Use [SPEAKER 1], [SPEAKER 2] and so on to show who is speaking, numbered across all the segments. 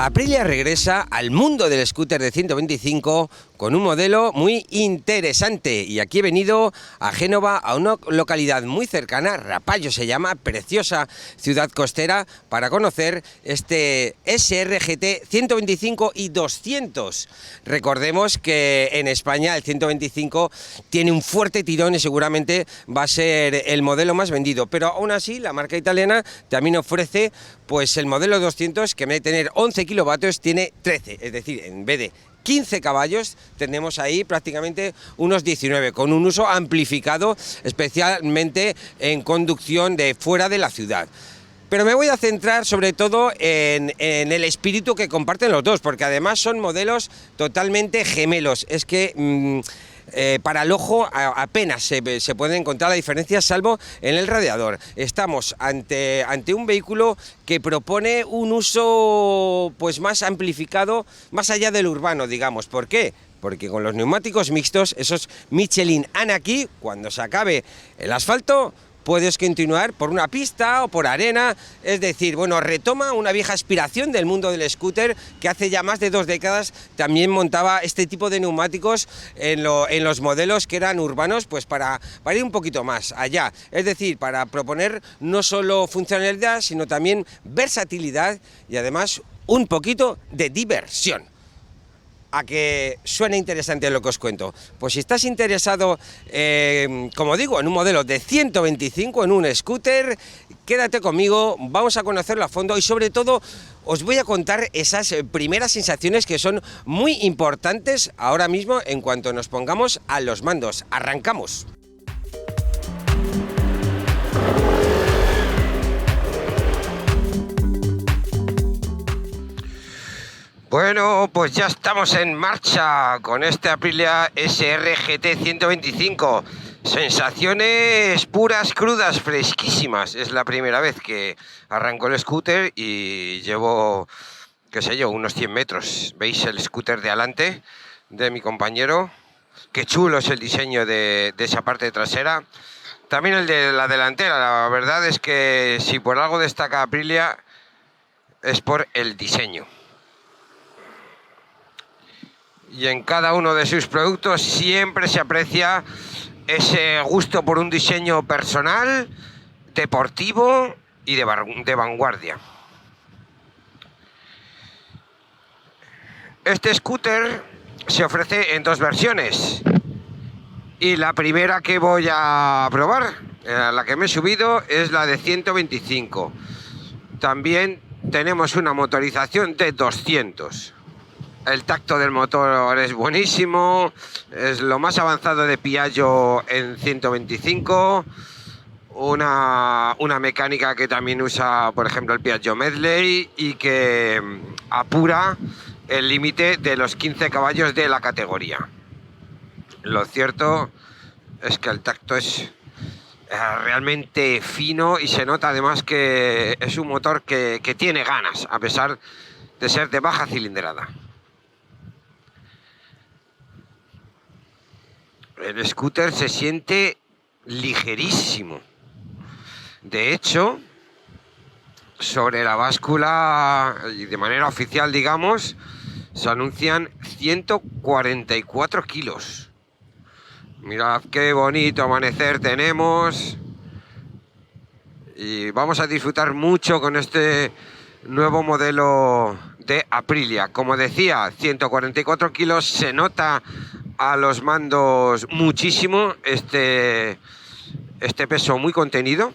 [SPEAKER 1] Aprilia regresa al mundo del scooter de 125 con un modelo muy interesante, y aquí he venido a Génova, a una localidad muy cercana, Rapallo se llama, preciosa ciudad costera, para conocer este SRGT 125 y 200. Recordemos que en España el 125 tiene un fuerte tirón y seguramente va a ser el modelo más vendido, pero aún así la marca italiana también ofrece pues el modelo 200, que en vez de tener 11 kilovatios tiene 13, es decir, en vez de 15 caballos tenemos ahí prácticamente unos 19, con un uso amplificado, especialmente en conducción de fuera de la ciudad. Pero me voy a centrar sobre todo en el espíritu que comparten los dos, porque además son modelos totalmente gemelos. Es que para el ojo apenas se puede encontrar la diferencia, salvo en el radiador. Estamos ante un vehículo que propone un uso pues más amplificado, más allá del urbano, digamos. ¿Por qué? Porque con los neumáticos mixtos, esos Michelin Anaki, cuando se acabe el asfalto, puedes continuar por una pista o por arena, es decir, bueno, retoma una vieja aspiración del mundo del scooter, que hace ya más de 2 décadas también montaba este tipo de neumáticos en los modelos que eran urbanos, pues para ir un poquito más allá, es decir, para proponer no solo funcionalidad, sino también versatilidad y además un poquito de diversión. A que suene interesante lo que os cuento. Pues si estás interesado, como digo, en un modelo de 125, en un scooter, quédate conmigo, vamos a conocerlo a fondo y sobre todo os voy a contar esas primeras sensaciones que son muy importantes ahora mismo en cuanto nos pongamos a los mandos. ¡Arrancamos! Bueno, pues ya estamos en marcha con este Aprilia SRGT 125. Sensaciones puras, crudas, fresquísimas. Es la primera vez que arranco el scooter y llevo, qué sé yo, unos 100 metros. ¿Veis el scooter de adelante de mi compañero? Qué chulo es el diseño de esa parte trasera. También el de la delantera. La verdad es que si por algo destaca Aprilia es por el diseño. Y en cada uno de sus productos siempre se aprecia ese gusto por un diseño personal, deportivo y de vanguardia. Este scooter se ofrece en 2 versiones. Y la primera que voy a probar, la que me he subido, es la de 125. También tenemos una motorización de 200. El tacto del motor es buenísimo, es lo más avanzado de Piaggio en 125, una mecánica que también usa, por ejemplo, el Piaggio Medley y que apura el límite de los 15 caballos de la categoría. Lo cierto es que el tacto es realmente fino y se nota además que es un motor que tiene ganas, a pesar de ser de baja cilindrada. El scooter se siente ligerísimo. De hecho, sobre la báscula, y de manera oficial, digamos, se anuncian 144 kilos. Mirad qué bonito amanecer tenemos. Y vamos a disfrutar mucho con este nuevo modelo de Aprilia. Como decía, 144 kilos, se nota a los mandos muchísimo este peso muy contenido.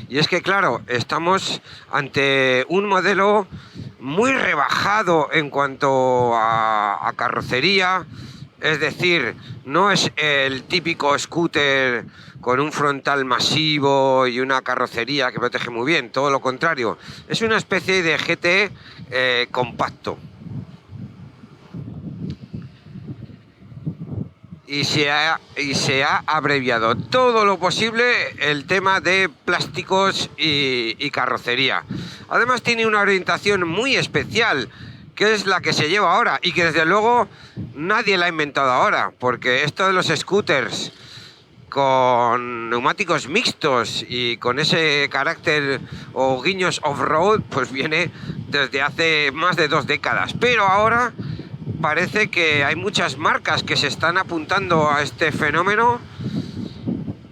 [SPEAKER 1] Y es que claro, estamos ante un modelo muy rebajado en cuanto a carrocería, es decir, no es el típico scooter con un frontal masivo y una carrocería que protege muy bien, todo lo contrario, es una especie de GT compacto. Y se ha abreviado todo lo posible el tema de plásticos y carrocería. Además tiene una orientación muy especial, que es la que se lleva ahora y que desde luego nadie la ha inventado ahora, porque esto de los scooters con neumáticos mixtos y con ese carácter o guiños off-road, pues viene desde hace más de 2 décadas, pero ahora parece que hay muchas marcas que se están apuntando a este fenómeno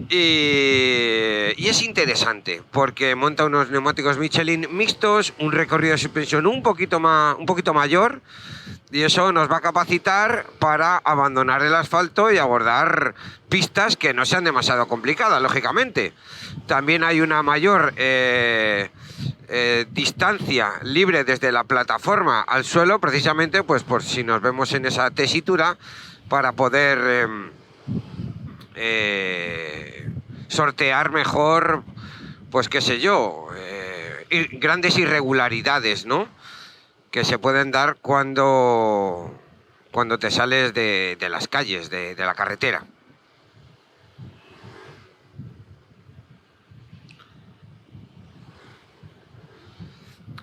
[SPEAKER 1] y es interesante porque monta unos neumáticos Michelin mixtos, un recorrido de suspensión un poquito mayor, y eso nos va a capacitar para abandonar el asfalto y abordar pistas que no sean demasiado complicadas, lógicamente. También hay una mayor distancia libre desde la plataforma al suelo, precisamente pues por si nos vemos en esa tesitura, para poder sortear mejor, pues qué sé yo, grandes irregularidades, ¿no?, que se pueden dar cuando te sales de las calles, de la carretera.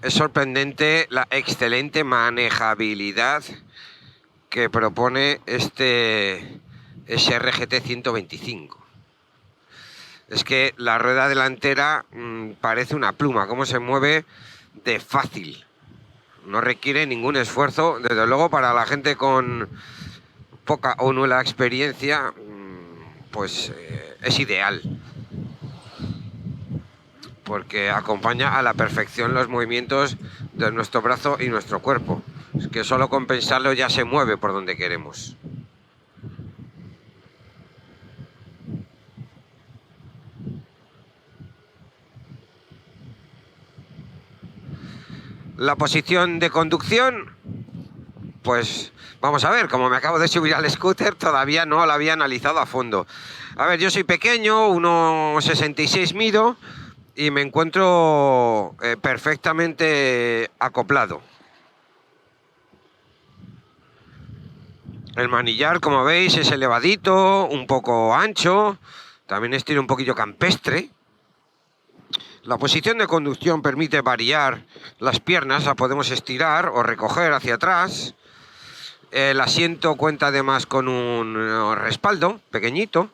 [SPEAKER 1] Es sorprendente la excelente manejabilidad que propone este SRGT 125. Es que la rueda delantera parece una pluma, cómo se mueve de fácil. No requiere ningún esfuerzo, desde luego para la gente con poca o nula experiencia, pues es ideal, porque acompaña a la perfección los movimientos de nuestro brazo y nuestro cuerpo. Es que solo con pensarlo ya se mueve por donde queremos. La posición de conducción, pues vamos a ver, como me acabo de subir al scooter, todavía no la había analizado a fondo. A ver, yo soy pequeño, 1,66 mido, y me encuentro perfectamente acoplado. El manillar, como veis, es elevadito, un poco ancho, también estilo un poquillo campestre. La posición de conducción permite variar las piernas, la podemos estirar o recoger hacia atrás. El asiento cuenta además con un respaldo pequeñito.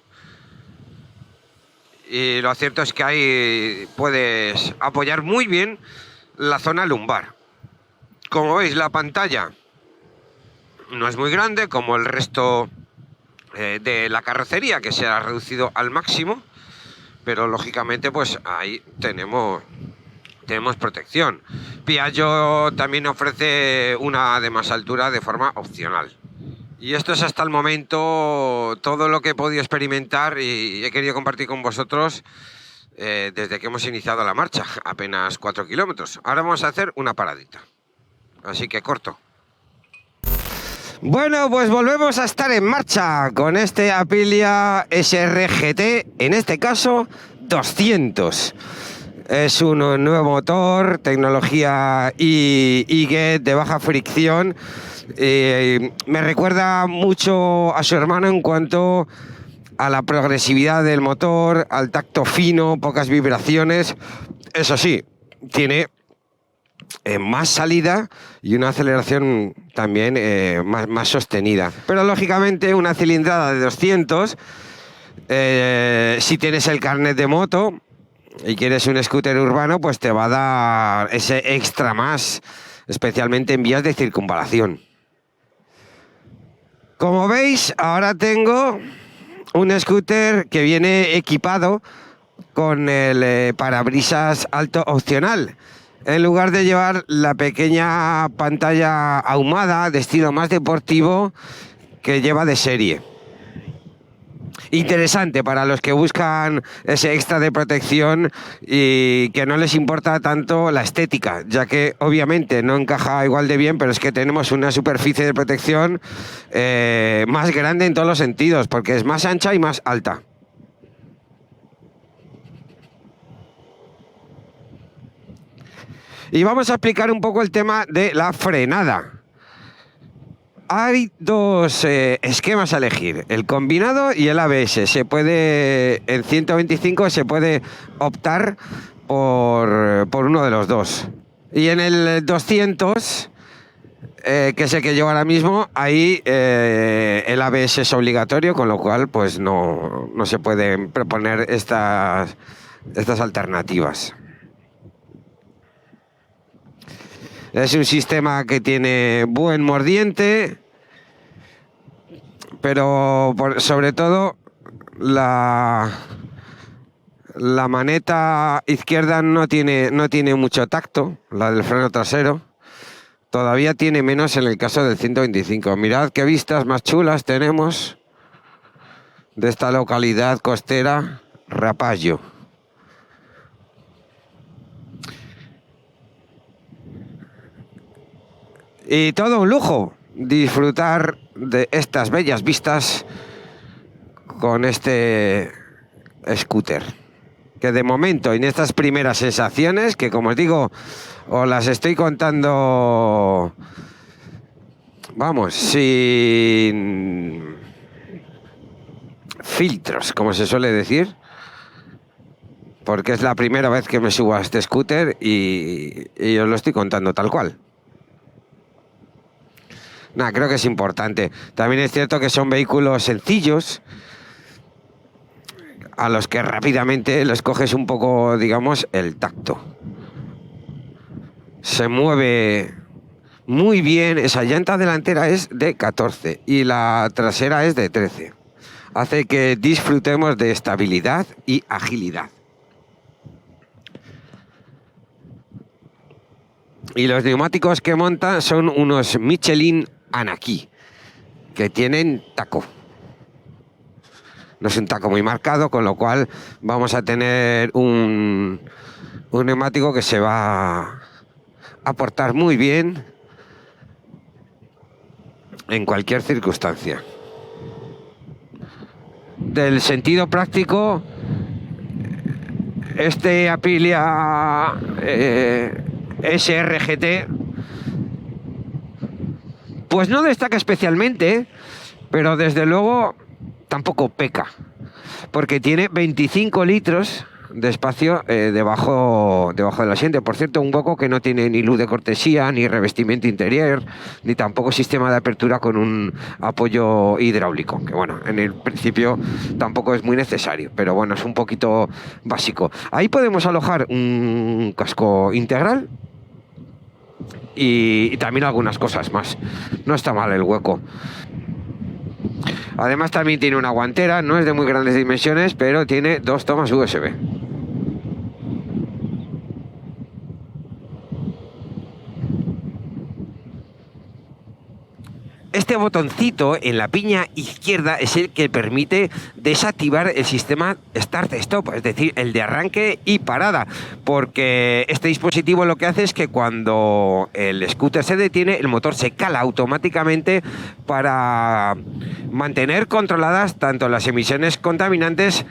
[SPEAKER 1] Y lo cierto es que ahí puedes apoyar muy bien la zona lumbar. Como veis, la pantalla no es muy grande como el resto de la carrocería, que se ha reducido al máximo. Pero lógicamente pues ahí tenemos protección. Piaggio también ofrece una de más altura de forma opcional. Y esto es hasta el momento todo lo que he podido experimentar y he querido compartir con vosotros desde que hemos iniciado la marcha, apenas 4 kilómetros. Ahora vamos a hacer una paradita, así que corto. Bueno, pues volvemos a estar en marcha con este Aprilia SRGT, en este caso 200. Es un nuevo motor, tecnología e-GET de baja fricción. Me recuerda mucho a su hermano en cuanto a la progresividad del motor, al tacto fino, pocas vibraciones. Eso sí, tiene más salida y una aceleración también más sostenida. Pero lógicamente una cilindrada de 200, si tienes el carnet de moto y quieres un scooter urbano, pues te va a dar ese extra más, especialmente en vías de circunvalación. Como veis, ahora tengo un scooter que viene equipado con el parabrisas alto opcional, en lugar de llevar la pequeña pantalla ahumada de estilo más deportivo que lleva de serie. Interesante para los que buscan ese extra de protección y que no les importa tanto la estética, ya que obviamente no encaja igual de bien, pero es que tenemos una superficie de protección más grande en todos los sentidos, porque es más ancha y más alta. Y vamos a explicar un poco el tema de la frenada. Hay dos esquemas a elegir, el combinado y el ABS. En 125 se puede optar por uno de los dos. Y en el 200, que es el que llevo ahora mismo, ahí el ABS es obligatorio, con lo cual pues no se pueden proponer estas alternativas.
[SPEAKER 2] Es un sistema que tiene buen mordiente, pero sobre todo la maneta izquierda no tiene mucho tacto, la del freno trasero. Todavía tiene menos en el caso del 125. Mirad qué vistas más chulas tenemos de esta localidad costera, Rapallo. Y todo un lujo disfrutar de estas bellas vistas con este scooter, que de momento en estas primeras sensaciones, que como os digo, os las estoy contando, vamos, sin filtros, como se suele decir, porque es la primera vez que me subo a este scooter y os lo estoy contando tal cual. Nada, creo que es importante. También es cierto que son vehículos sencillos, a los que rápidamente les coges un poco, digamos, el tacto. Se mueve muy bien. Esa llanta delantera es de 14 y la trasera es de 13. Hace que disfrutemos de estabilidad y agilidad. Y los neumáticos que monta son unos Michelin Anaki, que tienen taco. No es un taco muy marcado, con lo cual vamos a tener un neumático que se va a portar muy bien en cualquier circunstancia. Del sentido práctico, este Aprilia SRGT pues no destaca especialmente, pero desde luego tampoco peca, porque tiene 25 litros de espacio debajo del asiento. Por cierto, un hueco que no tiene ni luz de cortesía, ni revestimiento interior, ni tampoco sistema de apertura con un apoyo hidráulico, que bueno, en el principio tampoco es muy necesario, pero bueno, es un poquito básico. Ahí podemos alojar un casco integral y también algunas cosas más. No está mal el hueco. Además también tiene una guantera, no es de muy grandes dimensiones, pero tiene 2 tomas USB. Este botoncito en la piña izquierda es el que permite desactivar el sistema Start-Stop, es decir, el de arranque y parada, porque este dispositivo lo que hace es que cuando el scooter se detiene, el motor se cala automáticamente para mantener controladas tanto las emisiones contaminantes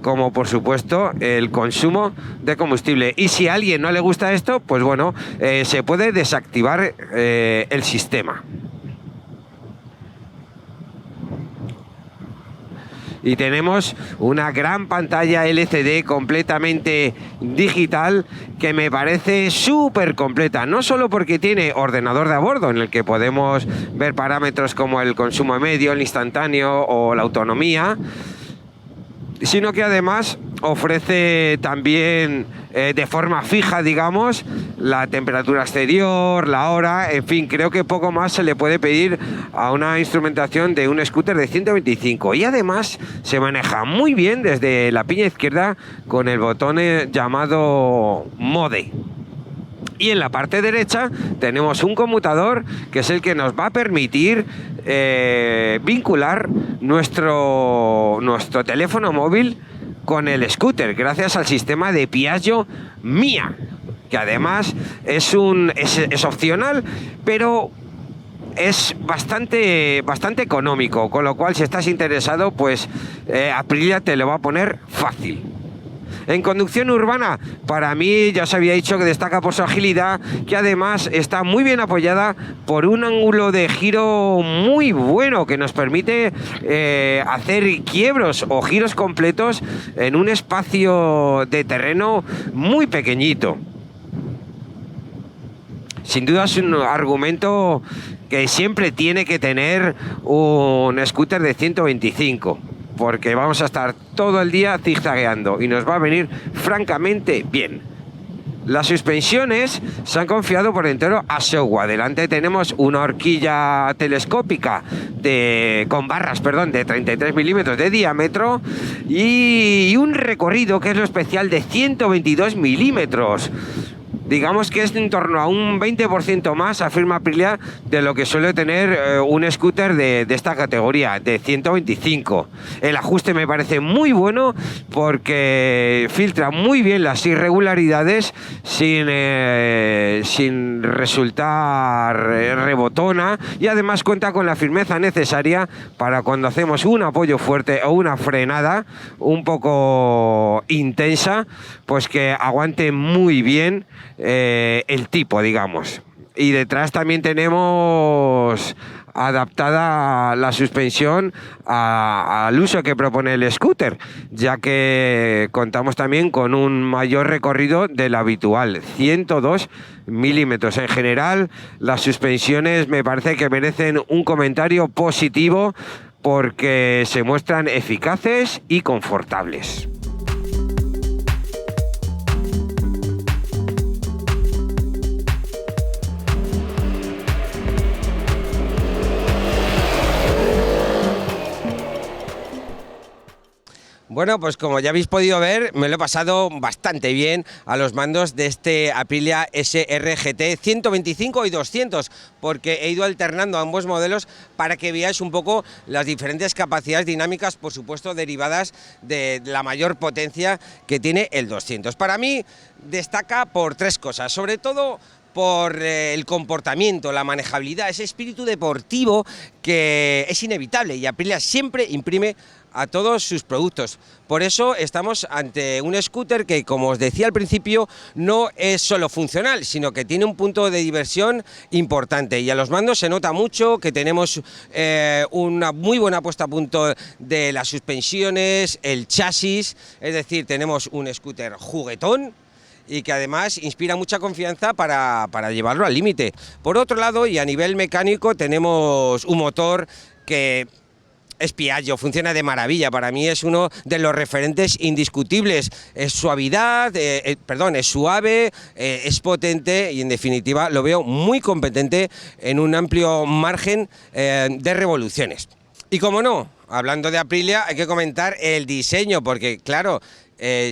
[SPEAKER 2] como, por supuesto, el consumo de combustible. Y si a alguien no le gusta esto, pues bueno, se puede desactivar el sistema. Y tenemos una gran pantalla LCD completamente digital que me parece súper completa. No solo porque tiene ordenador de a bordo en el que podemos ver parámetros como el consumo medio, el instantáneo o la autonomía, sino que además ofrece también de forma fija, digamos, la temperatura exterior, la hora, en fin, creo que poco más se le puede pedir a una instrumentación de un scooter de 125. Y además se maneja muy bien desde la piña izquierda con el botón llamado Mode. Y en la parte derecha tenemos un conmutador que es el que nos va a permitir vincular nuestro teléfono móvil con el scooter, gracias al sistema de Piaggio Mia, que además es opcional, pero es bastante económico, con lo cual si estás interesado, pues Aprilia te lo va a poner fácil. En conducción urbana, para mí ya os había dicho que destaca por su agilidad, que además está muy bien apoyada por un ángulo de giro muy bueno que nos permite hacer quiebros o giros completos en un espacio de terreno muy pequeñito. Sin duda es un argumento que siempre tiene que tener un scooter de 125. Porque vamos a estar todo el día zigzagueando y nos va a venir francamente bien. Las suspensiones se han confiado por entero a Showa. Delante tenemos una horquilla telescópica con barras, de 33 milímetros de diámetro y un recorrido, que es lo especial, de 122 milímetros. Digamos que es en torno a un 20% más, afirma Aprilia, de lo que suele tener un scooter de esta categoría, de 125. El ajuste me parece muy bueno porque filtra muy bien las irregularidades sin resultar rebotona, y además cuenta con la firmeza necesaria para cuando hacemos un apoyo fuerte o una frenada un poco intensa, pues que aguante muy bien el tipo, digamos. Y detrás también tenemos adaptada la suspensión al uso que propone el scooter, ya que contamos también con un mayor recorrido del habitual, 102 milímetros. En general, las suspensiones me parece que merecen un comentario positivo porque se muestran eficaces y confortables.
[SPEAKER 1] Bueno, pues como ya habéis podido ver, me lo he pasado bastante bien a los mandos de este Aprilia SRGT 125 y 200, porque he ido alternando ambos modelos para que veáis un poco las diferentes capacidades dinámicas, por supuesto derivadas de la mayor potencia que tiene el 200. Para mí destaca por tres cosas, sobre todo por el comportamiento, la manejabilidad, ese espíritu deportivo que es inevitable y Aprilia siempre imprime a todos sus productos. Por eso estamos ante un scooter que, como os decía al principio, no es solo funcional, sino que tiene un punto de diversión importante. Y a los mandos se nota mucho que tenemos una muy buena puesta a punto de las suspensiones, el chasis, es decir, tenemos un scooter juguetón y que además inspira mucha confianza para llevarlo al límite. Por otro lado, y a nivel mecánico, tenemos un motor que es Piaggio, funciona de maravilla, para mí es uno de los referentes indiscutibles, es suavidad, es suave, es potente y en definitiva lo veo muy competente en un amplio margen de revoluciones. Y como no, hablando de Aprilia hay que comentar el diseño, porque claro,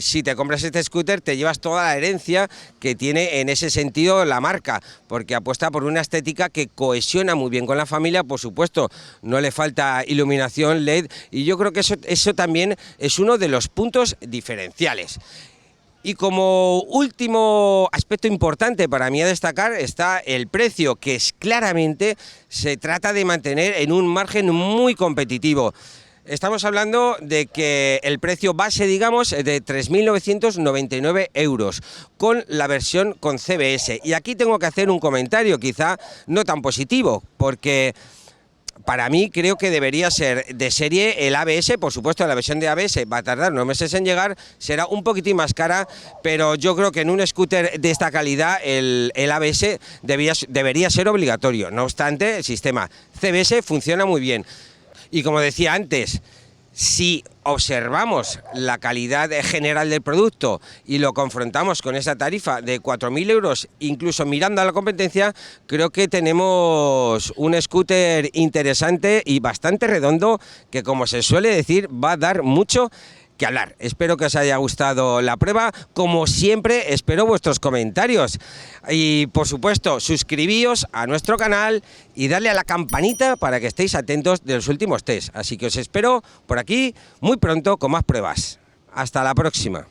[SPEAKER 1] si te compras este scooter te llevas toda la herencia que tiene en ese sentido la marca, porque apuesta por una estética que cohesiona muy bien con la familia, por supuesto, no le falta iluminación LED y yo creo que eso también es uno de los puntos diferenciales. Y como último aspecto importante para mí a destacar está el precio, que es claramente se trata de mantener en un margen muy competitivo. Estamos hablando de que el precio base, digamos, de 3.999 euros, con la versión con CBS. Y aquí tengo que hacer un comentario, quizá no tan positivo, porque para mí creo que debería ser de serie el ABS. Por supuesto, la versión de ABS va a tardar unos meses en llegar, será un poquitín más cara, pero yo creo que en un scooter de esta calidad el ABS debería ser obligatorio. No obstante, el sistema CBS funciona muy bien. Y como decía antes, si observamos la calidad general del producto y lo confrontamos con esa tarifa de 4.000 euros, incluso mirando a la competencia, creo que tenemos un scooter interesante y bastante redondo que, como se suele decir, va a dar mucho que hablar. Espero que os haya gustado la prueba. Como siempre, espero vuestros comentarios y, por supuesto, suscribíos a nuestro canal y darle a la campanita para que estéis atentos de los últimos test. Así que os espero por aquí muy pronto con más pruebas. Hasta la próxima.